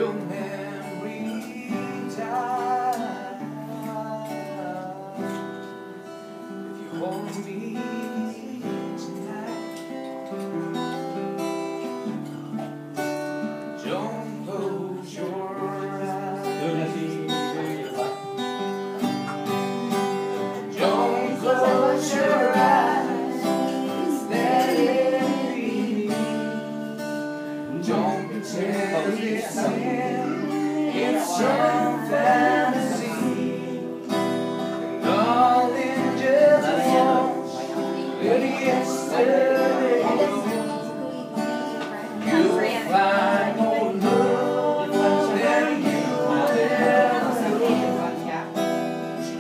Your memory dies if you hold me tonight. Don't close your eyes. Don't close your eyes. Let it be. Don't pretend it's real. It's some fantasy. And all in just walks with yesterday. You'll find more love than you'll ever know.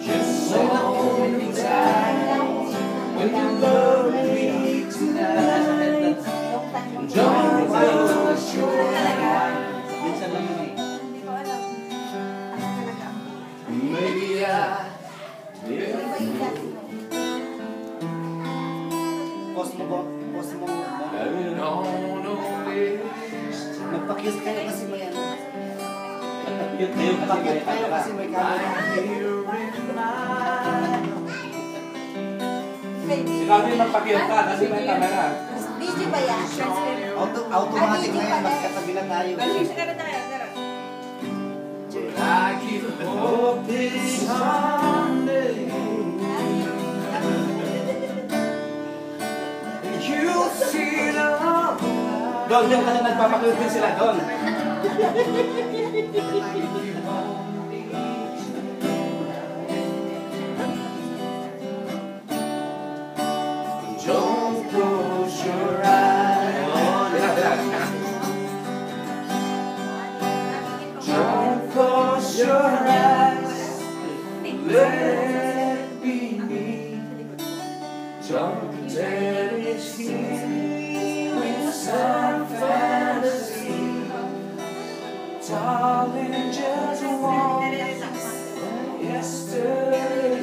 Just hold me tight when you love me tonight. Don't close your eyes. Maybe I will. Post mo. No, Magpa-cute kayo kasi may ano. Cute kayo Magpa-cute kayo kasi may camera. Ikaw din magpa-cute ka kasi may camera. Video ba yan? Automatic na yan. Magkatabi na tayo. I keep hoping someday you'll see love. Doon yung kasi nagpapakute din sila doon. Don't close your eyes. Don't close your eyes. Let it be me. Don't pretend it's here with some fantasy. Darling, just walk yesterday.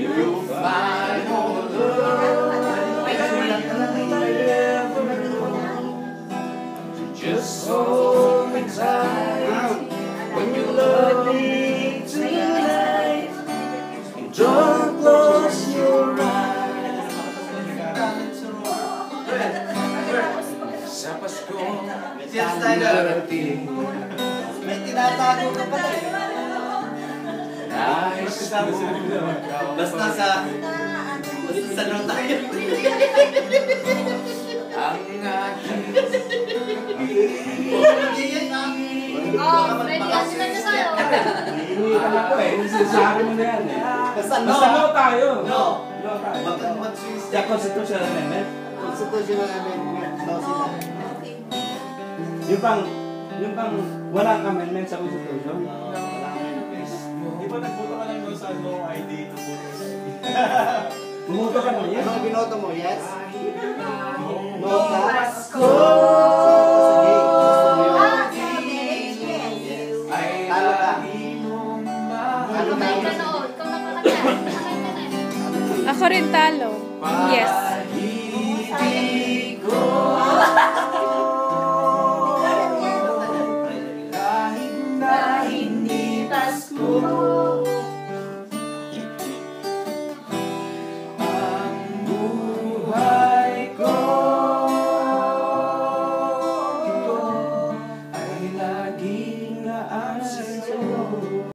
You'll find more love than you'll ever know. Just hold me tight when you love me tonight. Don't close your eyes. Sa Paskong darating, May tinatago ka pa rin. nais ko Basta sa note tayo. ang aking Oh, ready kasi na tayo. Hihingi ka na po eh. Sabi mo na yan eh. Basta Basta no tayo. No. No tayo. Mag-switch Sa Constitutional Amendment. Constitutional amendment. No sila. Yung pang walang amendment sa Constitution. Di ba nagboto ka lang doon sa no ID to voters? Bumuto ka na yan. Anong binoto mo? Yes? No ka? Pasko ay lagi mong mahal. Ano tayo? Ako rin talo. Yes. Pahibig ko kahit na hindi Pasko. Ang buhay ko ay laging naaasa sa'yo.